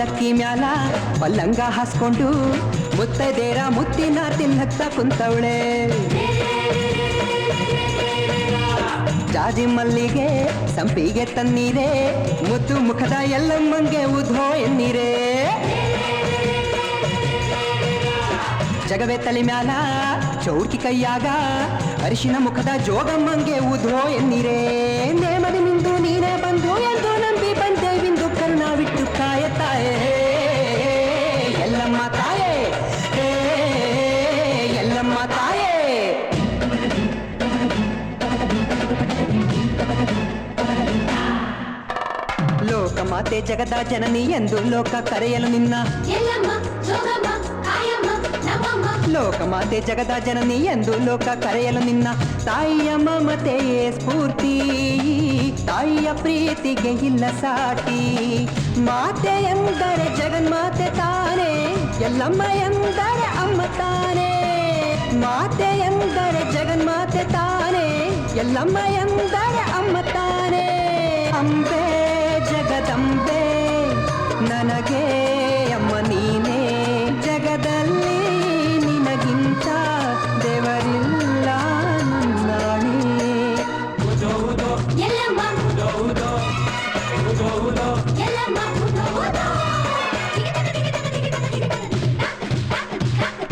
ಪಲ್ಲಕ್ಕಿ ಮ್ಯಾಲ ಪಲ್ಲಂಗ ಹಾಸ್ಕೊಂಡು ಮುತ್ತೈದೇರ ಮುತ್ತಿನ ತಿನ್ನತ್ತ ಕುಂತವಳೆ ಜಾಜಿ ಮಲ್ಲಿಗೆ ಸಂಪಿಗೆ ತನ್ನೀರೇ ಮುತ್ತು ಮುಖದ ಎಲ್ಲಮ್ಮಂಗೆ ಉಧೋ ಎನ್ನೀರೇ ಜಗವೇ ತಲೆ ಮ್ಯಾಲ ಚೌಡ್ಕಿ ಕೈಯಾಗ ಅರಿಶಿನ ಮುಖದ ಜೋಗಮ್ಮಂಗೆ ಉಧೋ ಎನ್ನೀರೇ ನೇಮದಿ ನಿಂದು ನೀನೇ ಬಂದು ಎಂದು ನಂಬಿ ಬಂದೆ ಬಿಂದು ಕರುಣಾವಿಟ್ಟು ಕಾಯತಾಯೇ ಎಲ್ಲಮ್ಮ ತಾಯೇ ಎಲ್ಲಮ್ಮ ತಾಯೇ ಲೋಕ ಮಾತೆ ಜಗದ ಜನನಿ ಎಂದು ಲೋಕ ಕರೆಯಲು ನಿನ್ನ ಲೋಕ ಮಾತೆ ಜಗದ ಜನನಿ ಎಂದು ಲೋಕ ಕರೆಯಲು ನಿನ್ನ ತಾಯಿಯ ಮಮತೆಯೇ ಸ್ಫೂರ್ತಿ ತಾಯಿಯ ಪ್ರೀತಿಗೆ ಇಲ್ಲ ಸಾಟಿ ಮಾತೆ ಎಂದರೆ ಜಗನ್ಮಾತೆ ತಾನೇ ಎಲ್ಲಮ್ಮ ಎಂದರೆ ಅಮ್ಮ ತಾನೇ ಮಾತೆ ಎಂದರೆ ಜಗನ್ಮಾತೆ ತಾನೇ ಎಲ್ಲಮ್ಮ ಎಂದರೆ ಅಮ್ಮ ತಾನೇ ಅಂಬೆ ಜಗದಂಬೆ ನನಗೆ ಅಮ್ಮ ನೀನೇ ಜಗದಲ್ಲಿ ನಿನಗಿಂತ ದೇವರಿಲ್ಲ ನಾನೇ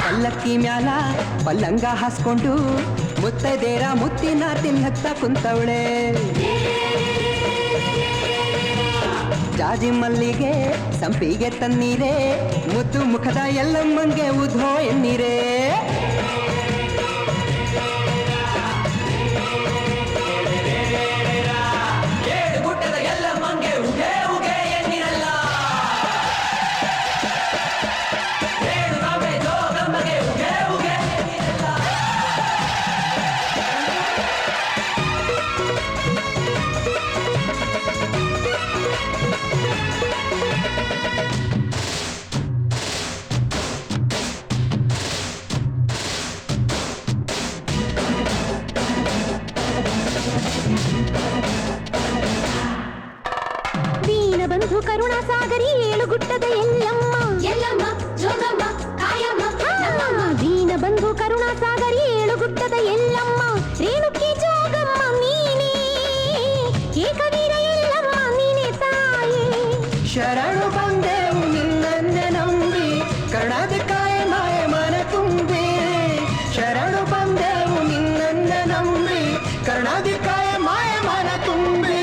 ಪಲ್ಲಕ್ಕಿ ಮ್ಯಾಲ ಪಲ್ಲಂಗ ಹಾಸ್ಕೊಂಡು ಮುತ್ತೈದೇರ ಮುತ್ತಿನ ತಿನ್ನತ್ತ ಕುಂತವಳೆ ಜಾಜಿ ಮಲ್ಲಿಗೆ ಸಂಪಿಗೆ ತನ್ನೀರೇ ಮುತ್ತು ಮುಖದ ಎಲ್ಲಮ್ಮಂಗೆ ಉಧೋ ಎನ್ನೀರೇ ಗುಡ್ಡದ ಎಲ್ಲಮ್ಮಂಗೆ ಉಗೆ ಉಗೆ ಎನ್ನಿರಲ್ಲ ಜೋಗಮ್ಮಗೆ ಉಗೆ ಉಗೆ ಎನ್ನಿರಲ್ಲ ಬಂಧು ಕರುಣಾ ಸಾಗರಿ ಏಳು ಗುಟ್ಟದ ಎಲ್ಲಮ್ಮ ಎಲ್ಲಮ್ಮ ಜೋಗಮ್ಮ ಕಾಯಮ್ಮ ದೀನ ಬಂಧು ಕರುಣಾ ಸಾಗರಿ ಏಳು ಗುಟ್ಟದ ಎಲ್ಲಮ್ಮ ರೇಣುಕಿ ಜೋಗಮ್ಮ ನೀನೇ ಏಕವೀರ ಎಲ್ಲಮ್ಮ ನೀನೇ ತಾಯೇ ಶರಣು ಬಂದೆವು ನಿನ್ನನ್ನೇ ನಂಬಿ ಕರ್ಣದ ಕಾಯ ಮಾಯ ಮನ ತುಂಬಿ ಶರಣು ಬಂದೆವು ನಿನ್ನನ್ನೇ ನಂಬಿ ಕರ್ಣದ ಕಾಯ ಮಾಯ ಮನ ತುಂಬಿ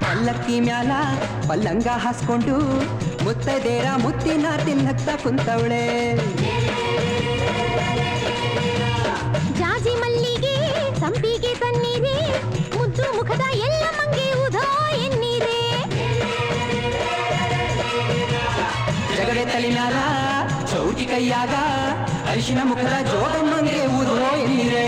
ಪಲ್ಲಕ್ಕಿ ಮ್ಯಾಲ ಪಲ್ಲಂಗ ಹಾಸ್ಕೊಂಡು ಮುತ್ತೈದೇರ ಮುತ್ತಿನ ತಿನ್ನತ್ತ ಕುಂತವಳೆ ಜಾಜಿ ಮಲ್ಲಿಗೆ ಸಂಪಿಗೆ ತನ್ನೀರೇ ಮುದ್ದು ಮುಖದ ಎಲ್ಲಮ್ಮಂಗೆ ಉಧೋ ಎನ್ನೀರೇ ಜಗವೇ ತಲೆ ಮ್ಯಾಲ ಚೌಟಿ ಕೈಯಾಗ ಅರಿಶಿನ ಮುಖದ ಜೋಗಮ್ಮಂಗೆ ಉಧೋ ಎನ್ನೀರೇ